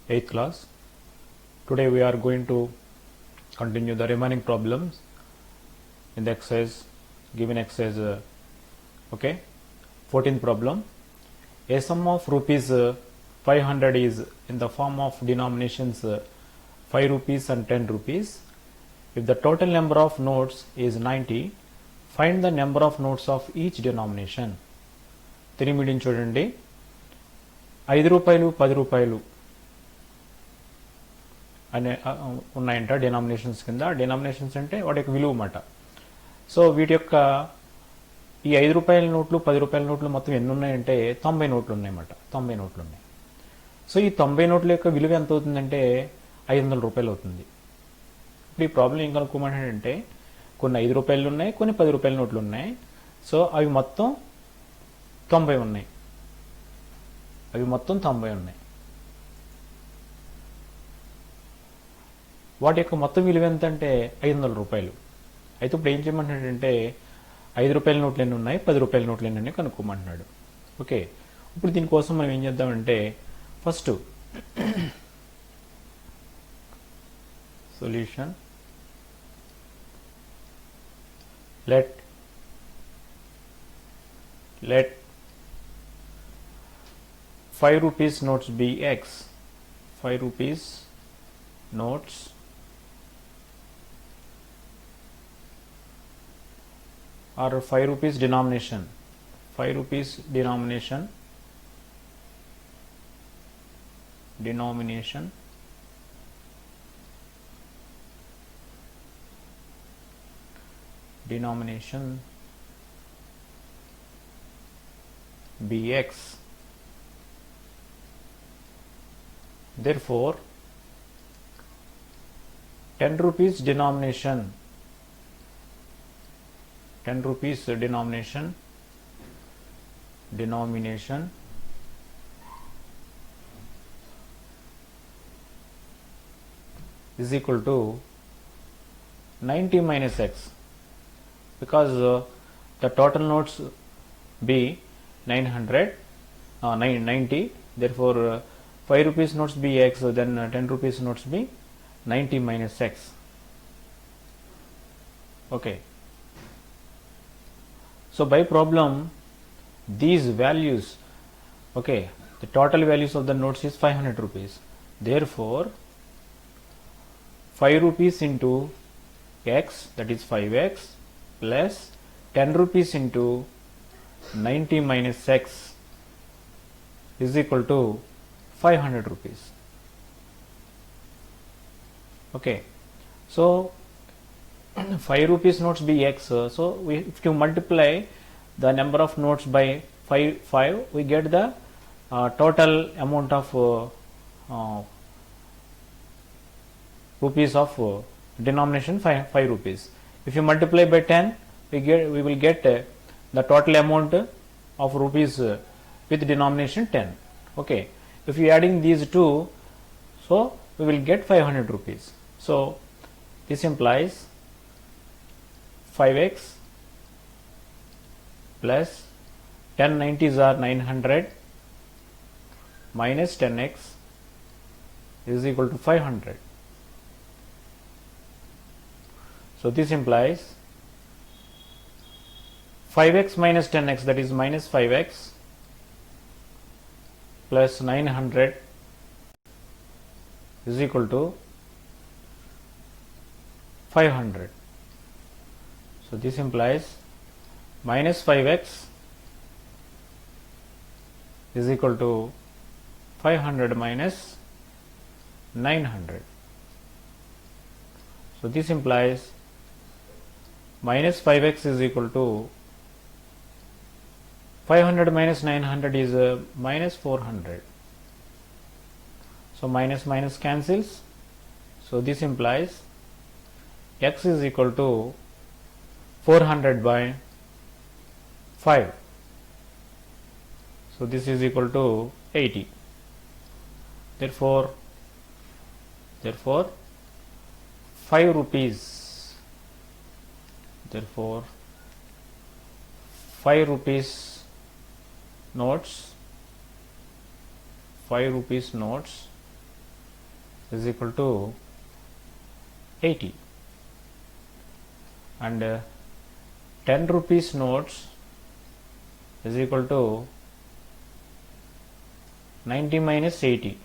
8th class. Today we are going to continue the remaining problems in the exercise, given exercise. Okay, 14th problem. A sum of rupees 500 is in the form of denominations 5 rupees and 10 rupees. If the total number of notes is 90, find the number of notes of each denomination. తిరిగి medium చూడండి. 5 రూపాయలు 10 రూపాయలు అనే ఉన్నాయంట denominations కింద. Denominations అంటే వాటి యొక్క విలువ అన్నమాట. సో వీటి యొక్క ఈ 5 రూపాయల నోట్లు 10 రూపాయల నోట్లు మొత్తం ఎన్ని ఉన్నాయంటే 90 నోట్లు ఉన్నాయన్నమాట. 90 నోట్లు ఉన్నాయి. సో ఈ 90 నోట్ల యొక్క విలువ ఎంత అవుతుందంటే 500 రూపాయలు అవుతుంది. ఇప్పుడు ఈ ప్రాబ్లం ఏం కనుక్కోమంటే కొన్ని 5 రూపాయలు ఉన్నాయి, కొన్ని 10 రూపాయల నోట్లు ఉన్నాయి. సో అవి మొత్తం 90 ఉన్నాయి. అవి మొత్తం 90 ఉన్నాయి. వాటి యొక్క మొత్తం విలువ ఎంత అంటే 500 రూపాయలు. అయితే ఇప్పుడు ఏం చేయమంటున్నాడంటే 5 రూపాయల నోట్లు ఎన్ని ఉన్నాయి, 10 రూపాయల నోట్లు ఎన్ని ఉన్నాయి కనుక్కోమంటున్నాడు. ఓకే, ఇప్పుడు దీనికోసం మనం ఏం చేద్దామంటే first solution let 5 rupees notes be x. 5 rupees notes or 5 rupees denomination. 5 rupees denomination bx. Therefore 10 rupees denomination is equal to 90 minus x, because the total notes be 90. Therefore 5 rupees notes be x, then 10 rupees notes be 90 minus x. Okay, so by problem these values, okay, the total values of the notes is 500 rupees. Therefore 5 rupees into x, that is 5x, plus 10 rupees into 90 minus x is equal to 500 rupees. Okay, so 5 rupees notes be x, so if you multiply the number of notes by 5, we get the total amount of rupees of denomination 5 rupees. If you multiply by 10, we will get the total amount of rupees with denomination 10. Okay, if you adding these two, so we will get 500 rupees. So this implies 5x plus 10 90s are 900 minus 10x is equal to 500. So this implies 5x minus 10x, that is minus 5x, plus 900 is equal to 500. So this implies minus 5x is equal to 500 minus 900. So this implies minus 5x is equal to 500 minus 900 is minus 400. So minus minus cancels. So this implies x is equal to 400 by 5. So this is equal to 80. Therefore 5 rupees. Therefore 5 rupees notes 5 rupees notes is equal to 80, and 10 rupees notes is equal to 90 minus 80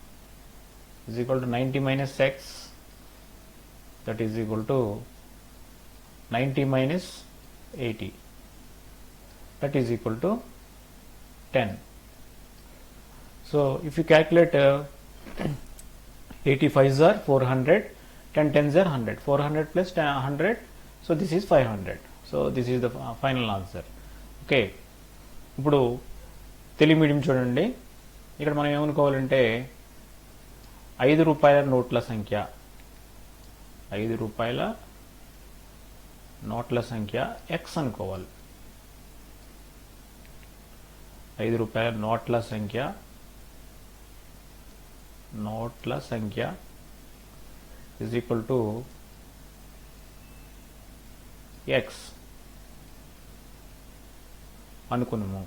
is equal to 90 minus x, that is equal to 90 minus 80, that is equal to 10. So if you calculate 80 5s are 400, 10 10s are 100, 400 plus 100, so this is 500. So this is the final answer. Okay, ఇప్పుడు Telugu medium చూడండి. ఇక్కడ మనం ఏమనుకోవాలంటే 5 రూపాయల నోట్ల సంఖ్య, 5 రూపాయల నోట్ల సంఖ్య x అనుకోవాలి. 5 రూపాయల నోట్ల సంఖ్య is equal to x అనుకున్నాము.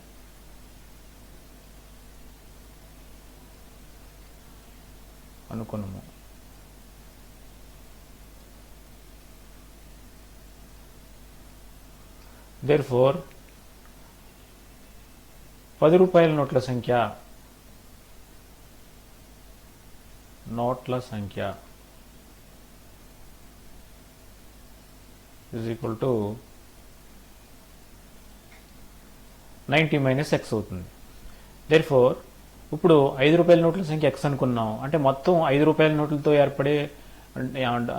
Therefore 10 రూపాయల నోట్ల సంఖ్య is equal to 90 minus x అవుతుంది. Therefore ఇప్పుడు 5 రూపాయల నోట్ల సంఖ్య x అనుకున్నాం అంటే మొత్తం 5 రూపాయల నోట్లతో ఏర్పడే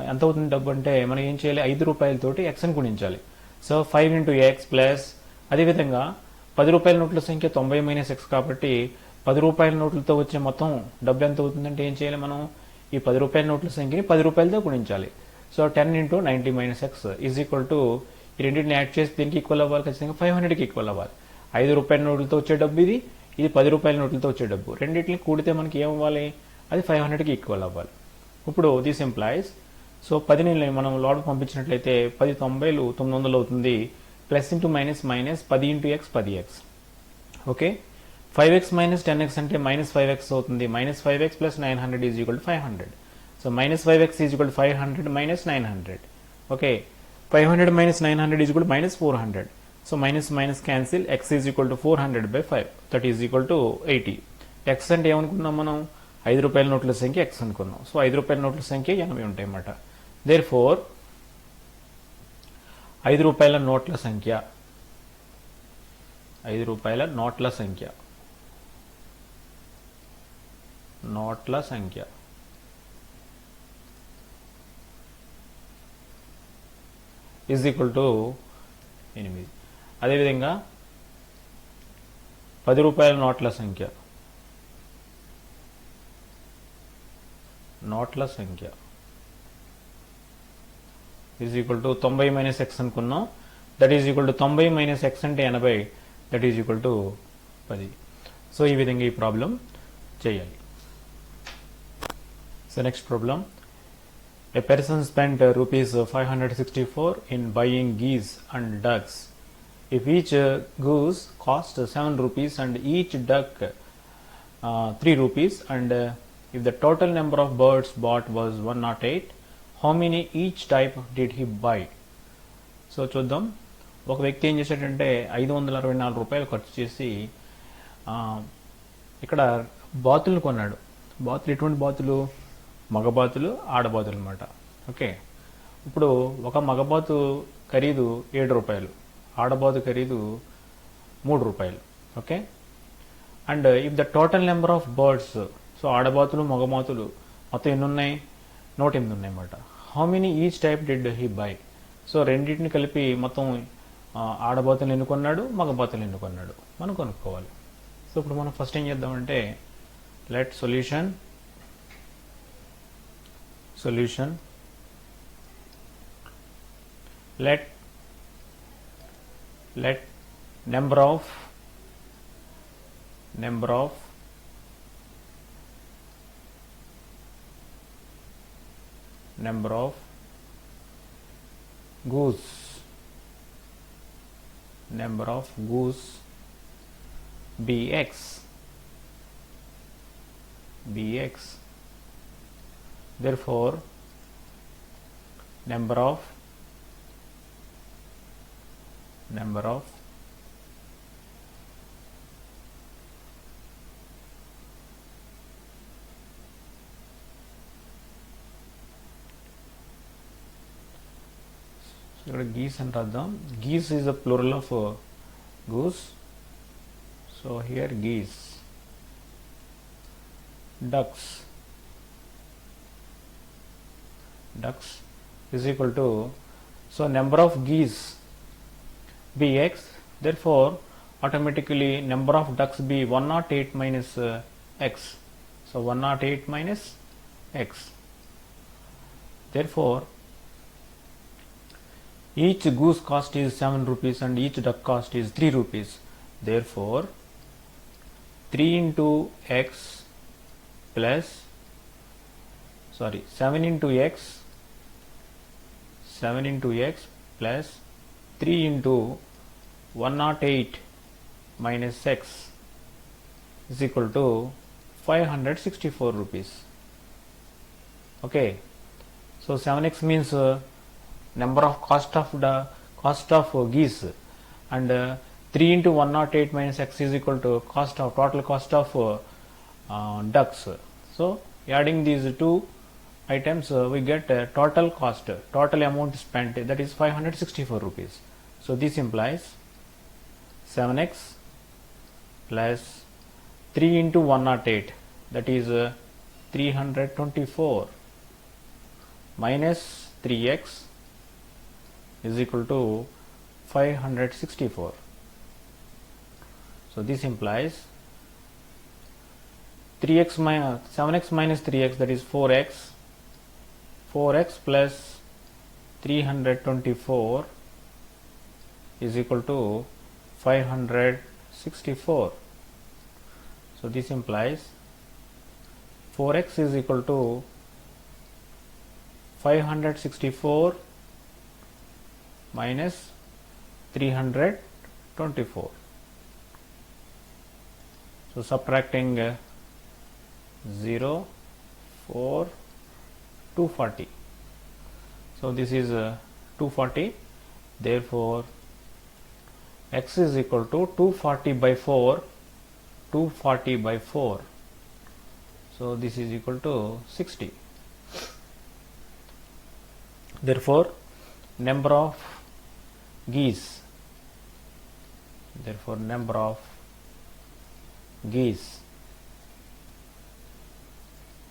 ఎంత అవుతుంది డబ్బు అంటే మనం ఏం చేయాలి, 5 రూపాయలతోటి x అని గుణించాలి. సో 5 into x ప్లస్, అదేవిధంగా 10 రూపాయల నోట్ల సంఖ్య 90 మైనస్ x కాబట్టి 10 రూపాయల నోట్లతో వచ్చే మొత్తం డబ్బు ఎంత అవుతుందంటే ఏం చేయాలి, మనం ఈ 10 రూపాయల నోట్ల సంఖ్యని 10 రూపాయలతో గుణించాలి. So 10 into 90 minus x is equal to, ఈ రెండింటిని యాడ్ చేసి దీనికి ఈక్వల్ అవ్వాలి, ఖచ్చితంగా 500కి ఈక్వల్ అవ్వాలి. 5 రూపాయల నోట్లతో వచ్చే డబ్బు ఇది 10 రూపాయల నోట్లతో వచ్చే డబ్బు, రెండింటిని కూడితే మనకి ఏమవ్వాలి, అది 500కి ఈక్వల్ అవ్వాలి. ఇప్పుడు దిస్ ఎంప్లాయిస్, సో 10ని మనం లోడ్ పంపించినట్లయితే 10 90లు 900 అవుతుంది. Plus into minus minus 10 into X 10x. Okay, 5x minus 10x అంటే మైనస్ 5x అవుతుంది. Minus 5x plus 900 is equal to 500. So minus 5x is equal to 500 minus 900. Okay, 500 minus 900 is equal to minus 400. So minus minus cancel, x is equal to 400/5, that is equal to 80. x అంటే ఏమనుకున్నాం మనం, 5 రూపాయల నోట్ల సంఖ్య x అనుకున్నాం. So 5 రూపాయల నోట్ల సంఖ్య 80 ఉంటాయి అన్నమాట. దేర్ఫోర్ 5 రూపాయల నోట్ల సంఖ్య, 5 రూపాయల నోట్ల సంఖ్య ఈజ్ ఈక్వల్ టు 8. అదేవిధంగా 10 రూపాయల నోట్ల సంఖ్య is equal to 90 minus x అనుకున్నాం, that is equal to 90 minus x అంటే 80, that is equal to 10. So ఈ విధంగా ఈ ప్రాబ్లం చేయాలి. So next problem, a person spent rupees 564 in buying geese and ducks. If each goose cost 7 rupees and each duck 3 rupees, and if the total number of birds bought was 108, how many each type did he buy? So చూద్దాం. ఒక వ్యక్తి ఏం చేశాడంటే 564 రూపాయలు ఖర్చు చేసి ఇక్కడ బాతులను కొన్నాడు. బాతులు ఎటువంటి బాతులు, మగబాతులు, ఆడబాతులు అనమాట. ఓకే, ఇప్పుడు ఒక మగబాతు ఖరీదు 7 రూపాయలు, ఆడబాతు ఖరీదు 3 రూపాయలు. Okay, and if the total number of birds, so ఆడబాతులు మగబాతులు మొత్తం ఎన్ని ఉన్నాయి, 108 ఉన్నాయి అన్నమాట. How many each type did he buy, so రెండింటిని కలిపి మొత్తం ఆడబాతులు ఎన్నుకున్నాడు, మగబాతులు ఎన్నుకున్నాడు మనం కనుక్కోవాలి. సో ఇప్పుడు మనం ఫస్ట్ ఏం చేద్దామంటే, let solution let number of goose bx therefore number of ఇక్కడ geese అని రాద్దాం. Geese is a plural of goose, so here geese. Ducks is equal to, so number of geese be x, therefore automatically number of ducks be 108 minus x, so 108 minus x, therefore each goose cost is 7 rupees and each duck cost is 3 rupees, therefore 3 into x plus 7 into x plus 3 into 108 minus x is equal to 564 rupees. Okay, so 7x means number of cost of geese, and 3 into 108 minus x is equal to total cost of ducks. So adding these two items we get total amount spent, that is 564 rupees. So this implies 7x plus 3 into 108, that is 324 minus 3x is equal to 564. So this implies 7x minus 3x, that is 4x plus 324 is equal to 564. So this implies 4x is equal to 564 minus 324. So subtracting 0, 4, 240. So this is 240. Therefore x is equal to 240 by 4. 240 by 4. So this is equal to 60. Therefore number of geese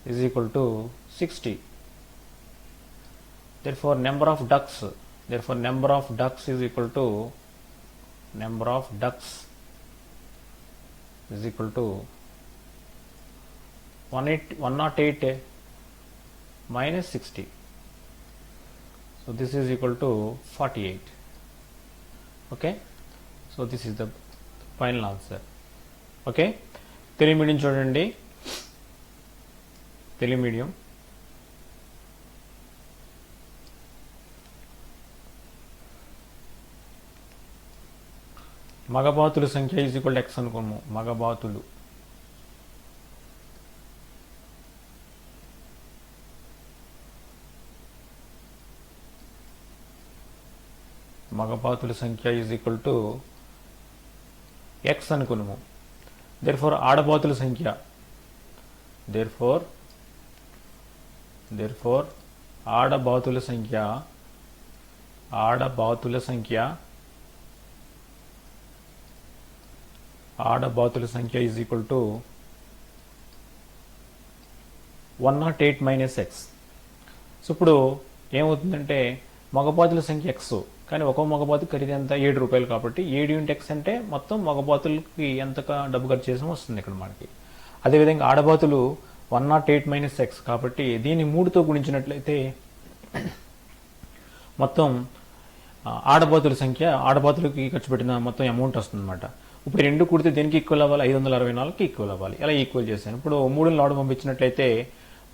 is equal to 60. Therefore number of ducks is equal to 108 minus 60. So this is equal to 48. Okay, so this is the final answer. Okay, Telugu medium చూడండి. Telugu medium మగబాతుల సంఖ్య is equal to x అనుకోము. మగబాతుల సంఖ్య is equal to x అనుకున్నాము. Therefore ఆడబాతుల సంఖ్య ఆడబాతుల సంఖ్య is equal to 108 minus x. So ఇప్పుడు ఏమవుతుందంటే మగబాతుల సంఖ్య x, కానీ ఒక్కో మగబాతు ఖరీదు ఎంత 7 రూపాయలు, కాబట్టి 7 × x అంటే మొత్తం మగబాతులకి ఎంత డబ్బు ఖర్చు చేసామో వస్తుంది ఇక్కడ మనకి. అదేవిధంగా ఆడబాతులు 108 మైనస్ x, కాబట్టి దీన్ని 3తో గుణించినట్లయితే మొత్తం ఆడబాతుల సంఖ్య, ఆడబాతులకి ఖర్చు పెట్టిన మొత్తం అమౌంట్ వస్తుందన్నమాట. ఇప్పుడు రెండు కూడితే దేనికి ఈక్వల్ అవ్వాలి? 524కి ఈక్వల్ అవ్వాలి. ఎలా ఈక్వల్ చేశాను? ఇప్పుడు 3ని లోడ్ పంపించినట్లయితే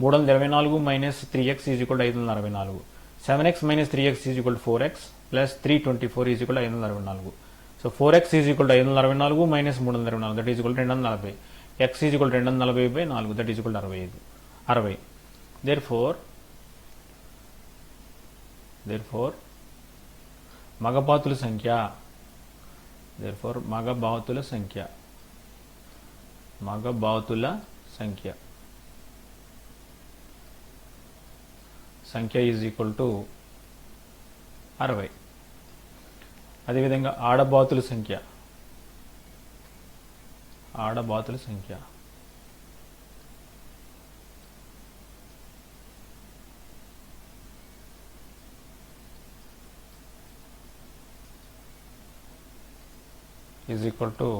324 minus 3x is equal to 524. 7x minus 3x is equal to 4x plus 324 is equal to 524. So 4x is equal to 524 minus 324, that is equal to 240. X is equal to 240 by 4, that is equal to 60. therefore మగబాతుల సంఖ్య is equal to 60. అదేవిధంగా ఆడబాతుల సంఖ్య is equal to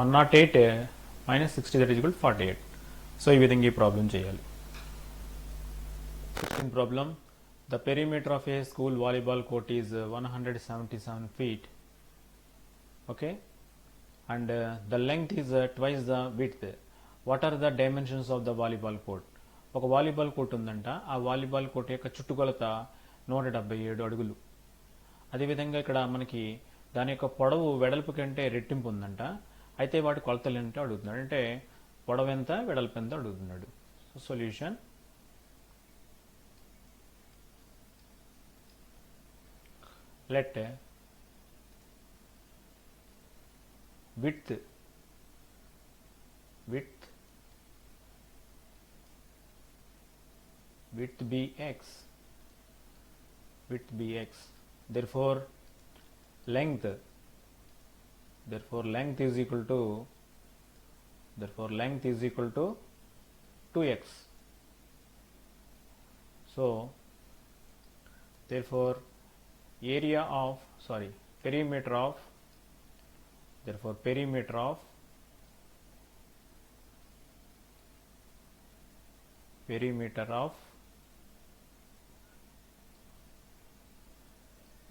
108 minus 60, that is equal to 48. So ఈ విధంగా ఈ problem చేయాలి. 16th problem, the perimeter of a school volleyball court is 177 feet, okay, and the length is twice the width. What are the dimensions of the volleyball court? ఒక volleyball court ఉందంట. ఆ volleyball court యొక్క చుట్టుకొలత 177 అడుగులు. అదేవిధంగా ఇక్కడ మనకి దాని యొక్క పొడవు వెడల్పు కంటే రెట్టింపు ఉందంట. అయితే వాటి కొలతలు ఏంటో అడుగుతున్నాడు. అంటే పొడవు ఎంత, వెడల్పు ఎంత అడుగుతున్నాడు. So solution, let width be x, therefore length is equal to 2x. So therefore perimeter of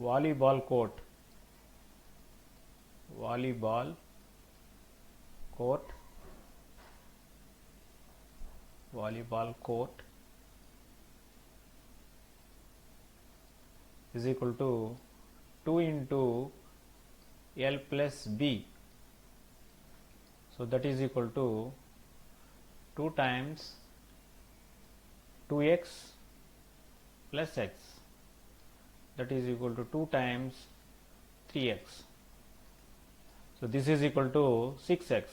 volleyball court is equal to 2 into L plus B. So that is equal to 2 times 2x plus x, that is equal to 2 times 3x. So this is equal to 6x.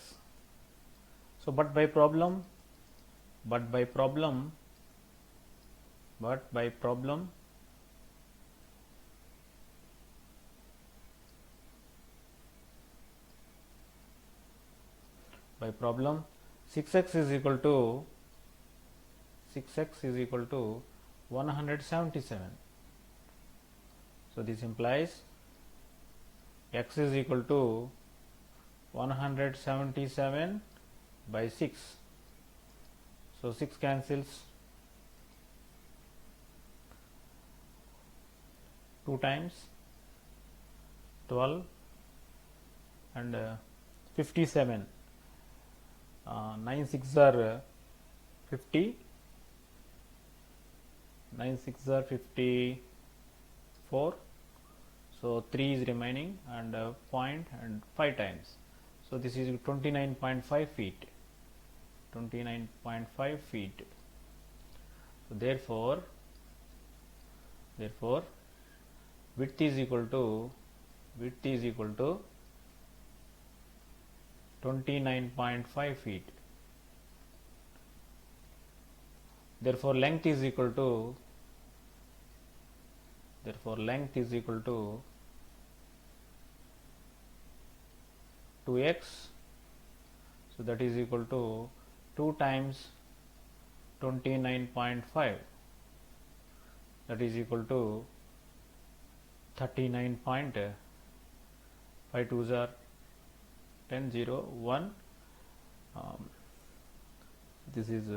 So but by problem by problem 6x is equal to 177. So this implies x is equal to 177 by 6. So 6 cancels, 2 times 12 and 57. 9 6 are 50, 9 6 are 54. So 3 is remaining and point and 5 times. So this is 29.5 feet. 29.5 feet. So therefore width is equal to 29.5 feet. Therefore length is equal to 2x. So that is equal to 2 times 29.5, that is equal to 39.5. 5 2s are 10 0 1. This is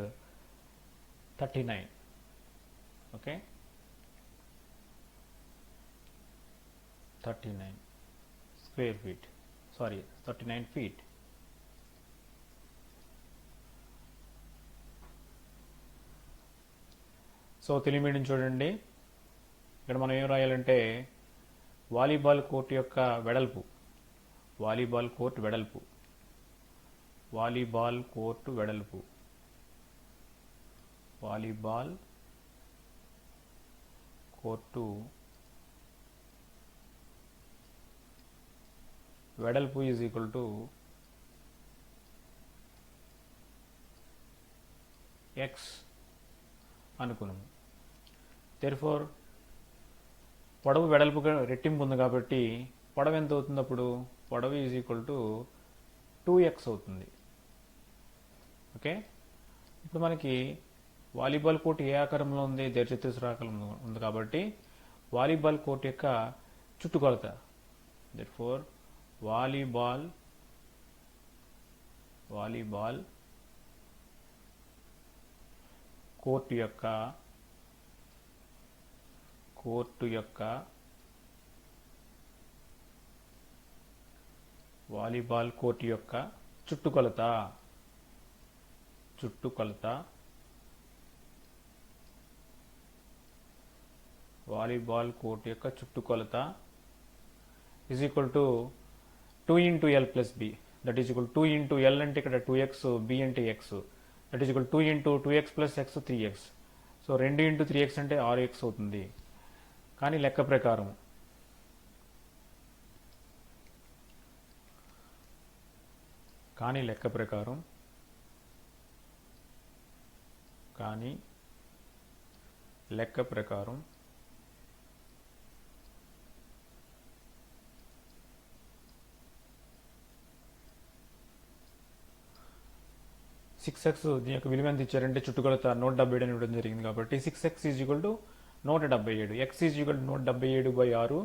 39. Okay, 39 square feet, sorry 39 feet. So Telugu medium చూడండి, ఇక్కడ మనం ఏం రాయాలంటే volleyball court యొక్క వెడల్పు, volleyball court వెడల్పు volleyball court వెడల్పు is equal to X అనుకున్నాము. దేర్ఫోర్ పొడవు వెడల్పుగా రెట్టింపు ఉంది కాబట్టి పొడవు ఎంత అవుతుంది అప్పుడు? పొడవు ఈజ్ ఈక్వల్ టు 2x అవుతుంది. ఓకే, ఇప్పుడు మనకి వాలీబాల్ కోర్ట్ ఏ ఆకారంలో ఉంది? దీర్ఘచతురస్రాకారంలో ఉంది కాబట్టి వాలీబాల్ కోర్ట్ యొక్క చుట్టుకొలత, దేర్ఫోర్ వాలీబాల్ కోర్టు యొక్క వాలీబాల్ కోర్టు యొక్క చుట్టుకొలత వాలీబాల్ కోర్టు యొక్క చుట్టుకొలత is equal to 2 into L plus B, that is equal 2 into L అంటే ఇక్కడ 2x, B అంటే x, that is equal 2 into 2x plus x 3x. So 2 into 3x అంటే 6x అవుతుంది. కానీ లెక్క ప్రకారం లెక్క ప్రకారం 6x దీని యొక్క విలువ ఎంత ఇచ్చారంటే చుట్టుకొలత 177 అని ఇవ్వడం జరిగింది కాబట్టి 6x is equal to 177, x is equal to 177/6,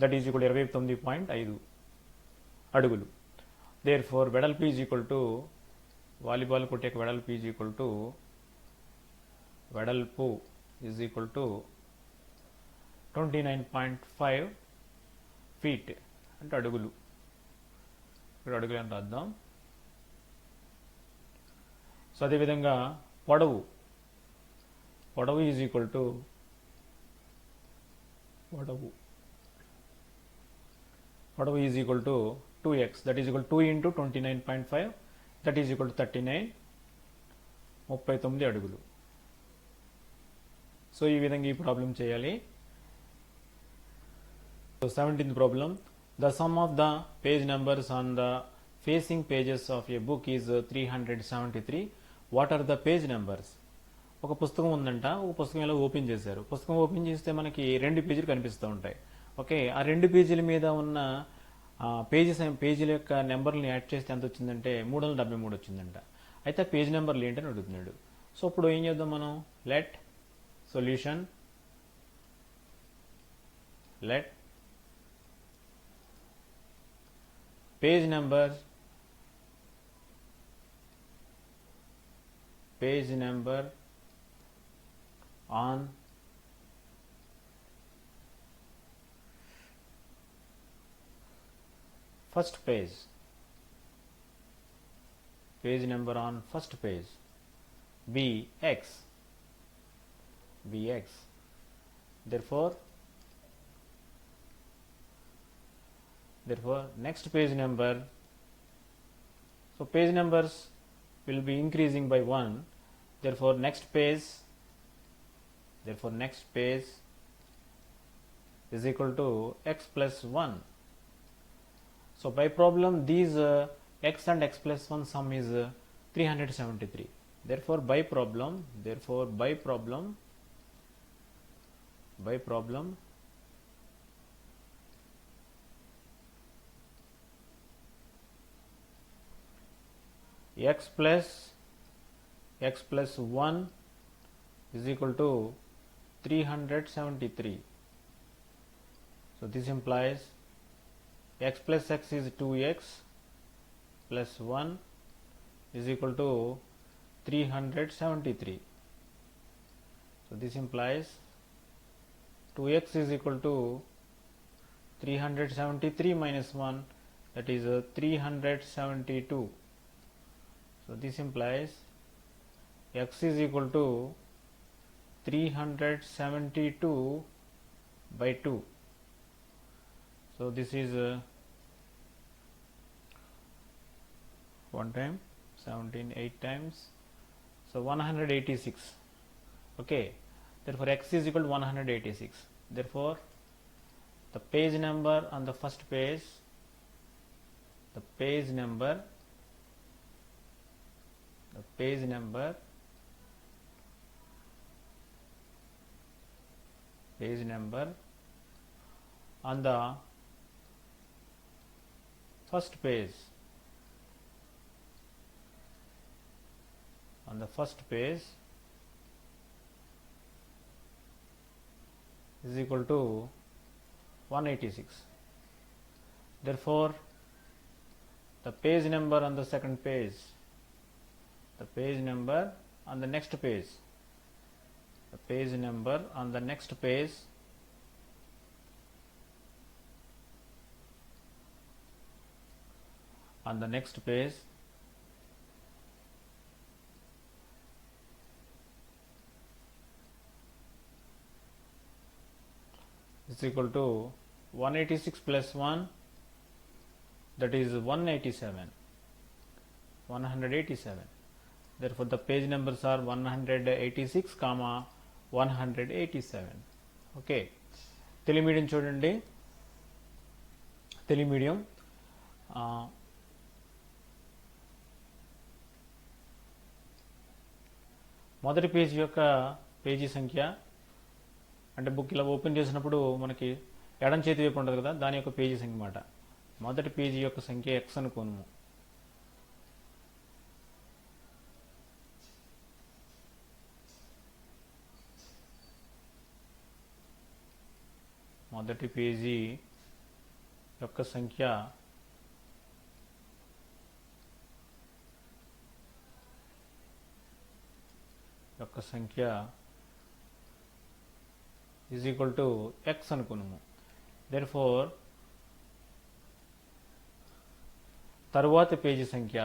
that is equal 29.5 అడుగులు. దేర్ ఫోర్ వెడల్పు is equal to volleyball court యొక్క వెడల్పు ఈజ్ ఈక్వల్ టు 29.5 ఫీట్ అంటే అడుగులు. ఇక్కడ అడుగులు అని రాద్దాం. సో అదేవిధంగా పొడవు is equal to 2x, that is equal 2 into 29.5, that is equal to 39 అడుగులు. సో ఈ విధంగా ఈ ప్రాబ్లం చేయాలి. So 17th problem, the sum of the page numbers on the facing pages of a book is 373. What are the page numbers? ఒక పుస్తకం ఉందంట, ఒక పుస్తకం ఇలా ఓపెన్ చేశారు. పుస్తకం ఓపెన్ చేస్తే మనకి 2 పేజీలు కనిపిస్తూ ఉంటాయి. ఓకే, ఆ 2 పేజీల మీద ఉన్న పేజీల యొక్క నెంబర్ని యాడ్ చేస్తే ఎంత వచ్చిందంటే 373 వచ్చిందంట. అయితే పేజ్ నెంబర్లు ఏంటని అడుగుతున్నాడు. సో ఇప్పుడు ఏం చేద్దాం మనం? Let solution page number on first page, page number on first page, bx. Therefore next page number, so page numbers will be increasing by 1, therefore next page is equal to x plus 1. So by problem these x and x plus 1 sum is 373. Therefore by problem x plus 1 is equal to 373. So this implies x plus x is 2x plus 1 is equal to 373. So this implies 2x is equal to 373 minus 1, that is 372. So this implies x is equal to 372 by 2. So this is 1 time 17 8 times, so 186. Okay, therefore x is equal to 186. Therefore the page number on the first page, the page number on the first page, is equal to 186. Therefore the page number on the second page, the page number on the next page, the page number on the next page is equal to 186 plus 1, that is 187. Therefore the page numbers are 186, 187. Okay, Telugu medium చూడండి. Telugu medium మొదటి page యొక్క page సంఖ్య అంటే book ఇలా open చేసినప్పుడు మనకి ఎడం చేతి వైపు ఉంటుంది కదా, దాని యొక్క పేజీ సంఖ్య అన్నమాట. మొదటి పేజీ యొక్క సంఖ్య x అనుకోను. మొదటి పేజీ యొక్క సంఖ్య is equal to x అనుకున్నాము. therefore తరువాతి పేజీ సంఖ్య,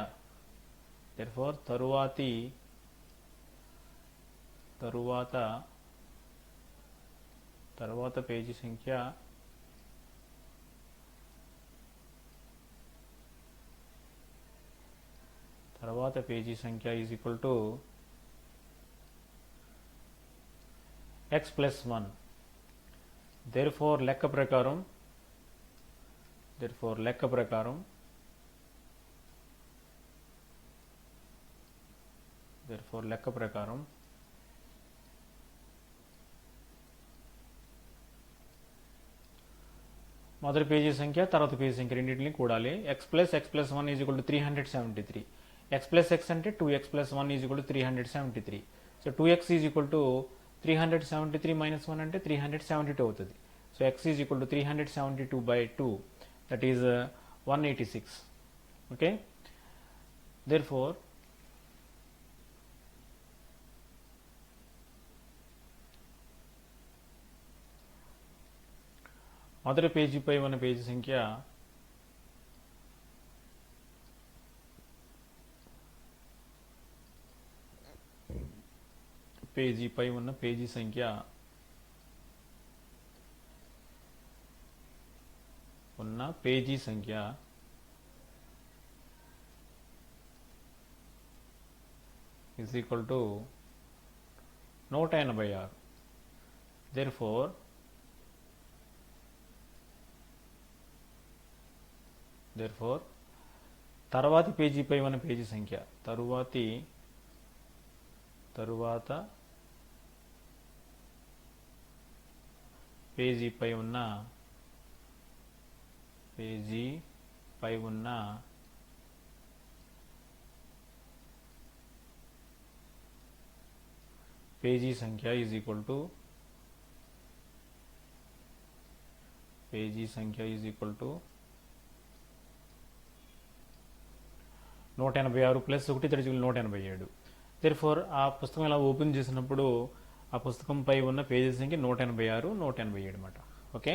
తరువాత పేజీ సంఖ్య is equal to x plus 1. therefore లెక్క ప్రకారం మొదటి పేజీ సంఖ్య తర్వాత పేజీ సంఖ్య రెండింటిని కూడాలి. x plus 1 is equal to 373. x plus x అంటే 2x plus 1 is equal to 373. So 2x is equal to 373 minus 1 అంటే 372 అవుతుంది. So x is equal to 372 by 2, that is 186. okay, therefore మొదటి పేజీపై ఉన్న page సంఖ్య is equal to 186. therefore తరువాతి పేజీపై ఉన్న page సంఖ్య తరువాత పేజీపై ఉన్న పేజీ సంఖ్య is equal to 186 plus 1 187. therefore ఆ పుస్తకం ఇలా ఓపెన్ చేసినప్పుడు ఆ పుస్తకంపై ఉన్న పేజీ సంఖ్య 186 187 అన్నమాట. ఓకే.